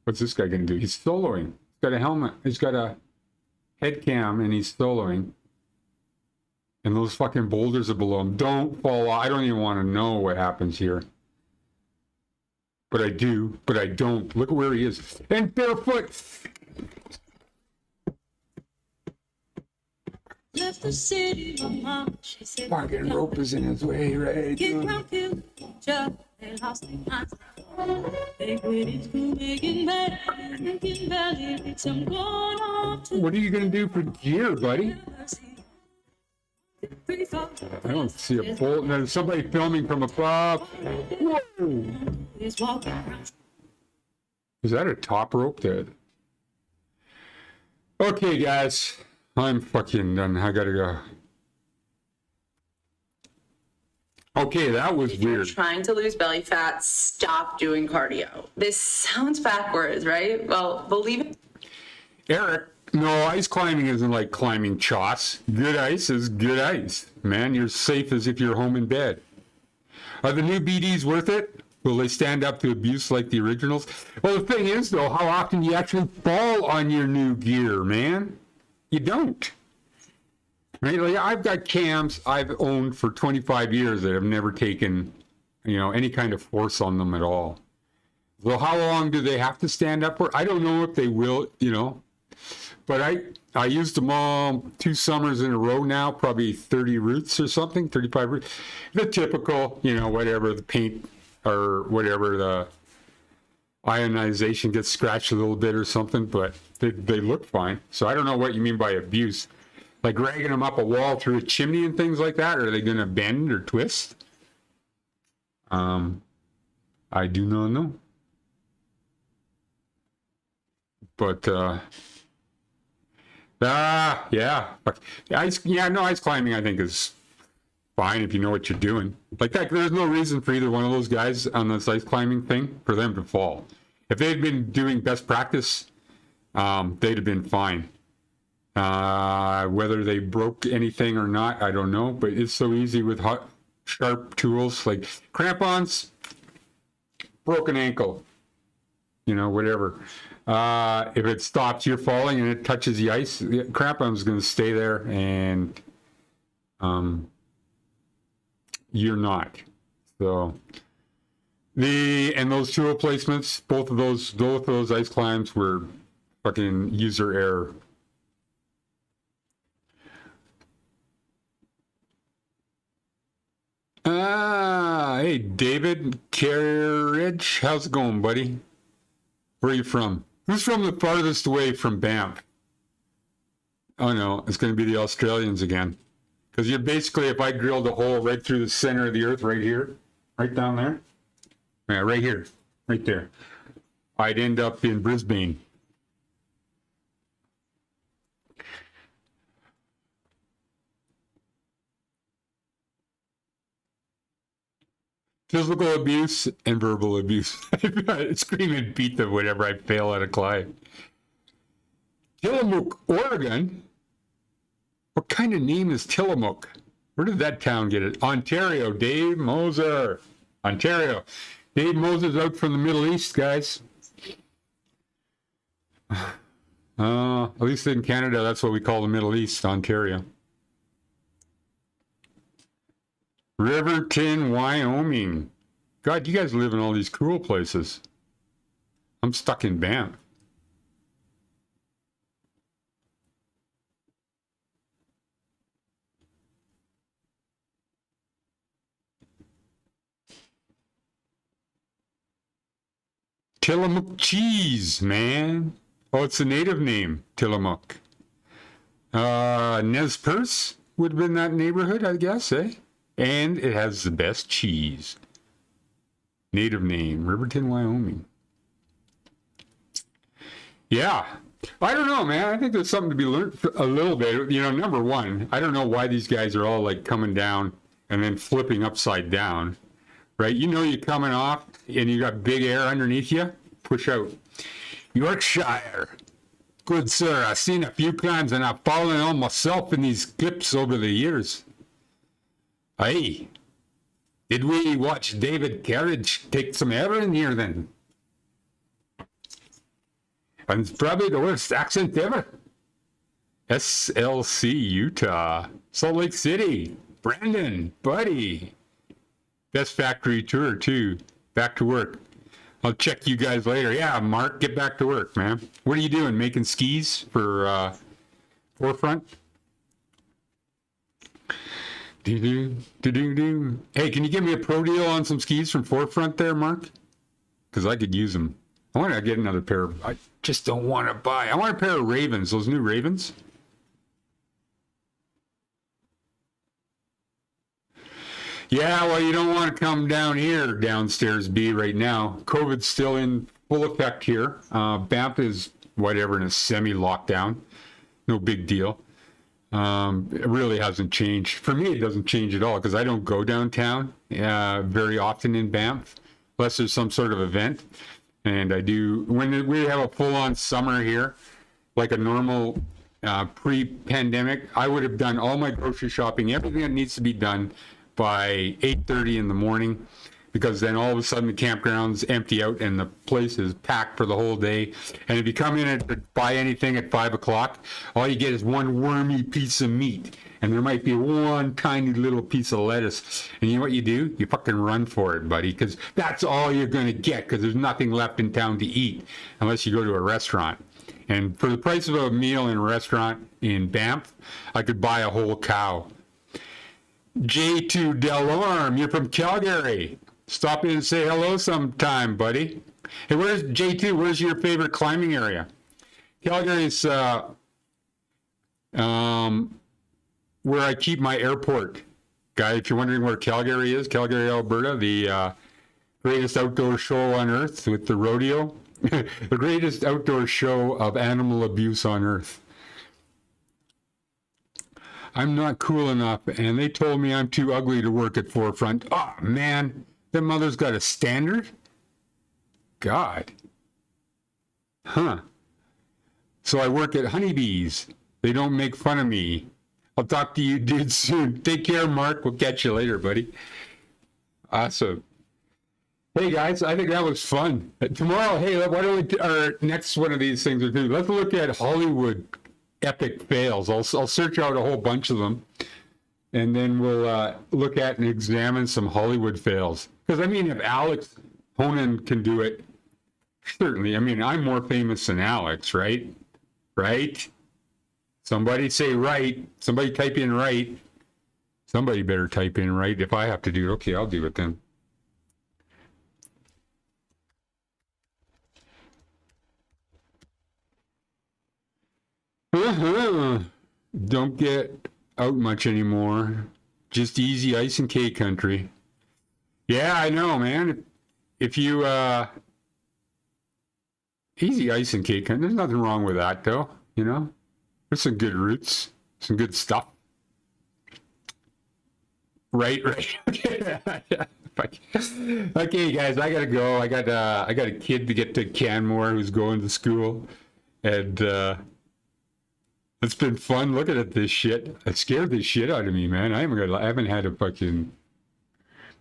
What's this guy going to do? He's soloing. He's got a helmet. He's got a head cam, and he's soloing. And those fucking boulders are below him. Don't fall off. I don't even want to know what happens here. But I do, but I don't. Look at where he is. And barefoot. Left the city, my mom, she said, Fucking rope is in his way, right? get confused, they lost their minds. They quit in school, making bad, making value, it's some going off to. What are you going to do for gear, buddy? I don't see a bolt. There's somebody filming from above. Whoa! Is that a top rope there? Okay, guys. I'm fucking done. I gotta go. Okay, that was If you're weird. trying to lose belly fat, stop doing cardio. This sounds backwards, right? Well, believe it. Eric, no, ice climbing isn't like climbing choss. Good ice is good ice. Man, you're safe as if you're home in bed. Are the new BDs worth it? Will they stand up to abuse like the originals? Well, the thing is, though, how often do you actually fall on your new gear, man? You don't. Right? Like, I've got cams I've owned for 25 years that have never taken, any kind of force on them at all. Well, how long do they have to stand up for? I don't know if they will, But I used them all 2 summers in a row now, probably 30 routes or something, 35 routes. The typical, whatever, the paint or whatever, the ionization gets scratched a little bit or something, but they look fine. So I don't know what you mean by abuse. Like dragging them up a wall through a chimney and things like that? Are they going to bend or twist? I do not know. But, yeah. Ice climbing I think is fine if you know what you're doing. Like that, there's no reason for either one of those guys on this ice climbing thing for them to fall. If they'd been doing best practice, they'd have been fine. Whether they broke anything or not, I don't know, but it's so easy with hot, sharp tools like crampons, broken ankle, whatever. If it stops you falling and it touches the ice, the crampon's going to stay there, and you're not. So and those tool placements, both of those ice climbs were fucking user error. Hey, David Carriage, how's it going, buddy? Where are you from? Who's from the farthest away from Banff? Oh no, it's going to be the Australians again. Because you're basically, if I drilled a hole right through the center of the earth, right here, right down there, yeah, right here, right there, I'd end up in Brisbane. Physical abuse and verbal abuse. I scream and beat them whenever I fail at a climb. Tillamook, Oregon? What kind of name is Tillamook? Where did that town get it? Ontario, Dave Moser. Ontario. Dave Moser's out from the Middle East, guys. At least in Canada, that's what we call the Middle East, Ontario. Riverton, Wyoming. God, you guys live in all these cool places. I'm stuck in Banff. Tillamook cheese, man. Oh, it's a native name, Tillamook. Nez Perce would have been that neighborhood, I guess, eh? And it has the best cheese. Native name, Riverton, Wyoming. Yeah. I don't know, man. I think there's something to be learned a little bit. You know, number one, I don't know why these guys are all like coming down and then flipping upside down, right? You know, you're coming off and you got big air underneath you, push out. Yorkshire. Good sir, I've seen a few times and I've fallen on myself in these clips over the years. Aye. Did we watch David Carriage take some air in here then? And it's probably the worst accent ever. SLC, Utah. Salt Lake City. Brandon, buddy. Best factory tour, too. Back to work. I'll check you guys later. Yeah, Mark, get back to work, man. What are you doing? Making skis for Forefront? Do-do. Hey, can you give me a pro deal on some skis from Forefront there, Mark? Because I could use them. I want to get another pair. I just don't want to buy. I want a pair of Ravens, those new Ravens. Yeah, well, you don't want to come down here, downstairs B, right now. COVID's still in full effect here. Banff is whatever in a semi-lockdown. No big deal. It really hasn't changed. For me, it doesn't change at all because I don't go downtown very often in Banff, unless there's some sort of event. And I do, when we have a full-on summer here, like a normal pre-pandemic, I would have done all my grocery shopping, everything that needs to be done by 8:30 in the morning, because then all of a sudden the campgrounds empty out and the place is packed for the whole day. And if you come in and buy anything at 5 o'clock, all you get is one wormy piece of meat. And there might be one tiny little piece of lettuce. And you know what you do? You fucking run for it, buddy, because that's all you're going to get, because there's nothing left in town to eat unless you go to a restaurant. And for the price of a meal in a restaurant in Banff, I could buy a whole cow. J2 Delorme, you're from Calgary. Stop in and say hello sometime, buddy. Hey, where's J2? Where's your favorite climbing area? Calgary's where I keep my airport. Guy, if you're wondering where Calgary is, Calgary, Alberta, the greatest outdoor show on earth with the rodeo. The greatest outdoor show of animal abuse on earth. I'm not cool enough, and they told me I'm too ugly to work at Forefront. Oh, man, their mother's got a standard? God. Huh. So I work at Honeybees. They don't make fun of me. I'll talk to you dudes soon. Take care, Mark. We'll catch you later, buddy. Awesome. Hey, guys, I think that was fun. Tomorrow, hey, why don't we, our next one of these things we'll do, let's look at Hollywood epic fails. I'll search out a whole bunch of them, and then we'll look at and examine some Hollywood fails. Because, I mean, if Alex Honan can do it, certainly. I mean, I'm more famous than Alex, right? Right? Somebody say right. Somebody type in right. Somebody better type in right. If I have to do it, okay, I'll do it then. Don't get out much anymore. Just easy ice and cake country. Yeah, I know, man. If you easy ice and cake country, there's nothing wrong with that, though. You know, there's some good roots, some good stuff. Right. Okay, guys, I gotta go. I got a kid to get to Canmore who's going to school, and it's been fun looking at this shit. It scared the shit out of me, man. I haven't had a fucking.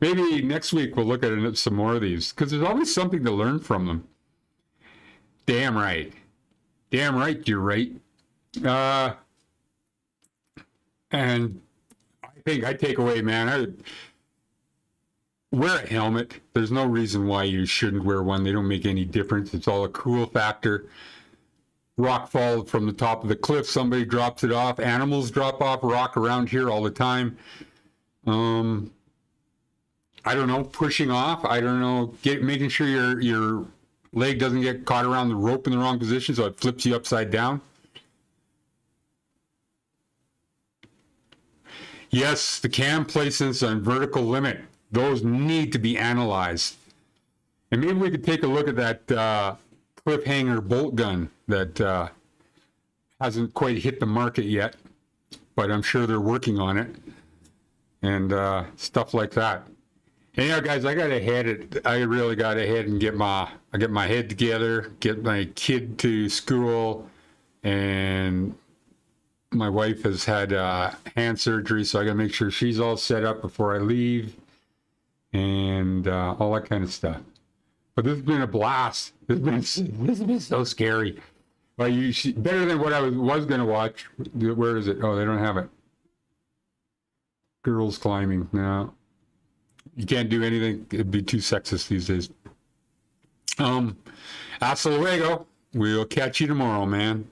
Maybe next week we'll look at some more of these, because there's always something to learn from them. Damn right, you're right. And I think I take away, man. wear a helmet. There's no reason why you shouldn't wear one. They don't make any difference. It's all a cool factor. Rock fall from the top of the cliff, somebody drops it off. Animals drop off rock around here all the time. I don't know, pushing off. I don't know, making sure your leg doesn't get caught around the rope in the wrong position so it flips you upside down. Yes, the cam placements on vertical limit, those need to be analyzed. And maybe we could take a look at that cliffhanger bolt gun that hasn't quite hit the market yet, but I'm sure they're working on it and stuff like that. Anyhow, guys, I really got ahead and get my head together, get my kid to school, and my wife has had hand surgery, so I gotta make sure she's all set up before I leave, and all that kind of stuff. But this has been a blast. This has been so scary. Well, better than what I was gonna watch. Where is it? Oh, they don't have it. Girls climbing. No, you can't do anything. It'd be too sexist these days. Hasta luego. We'll catch you tomorrow, man.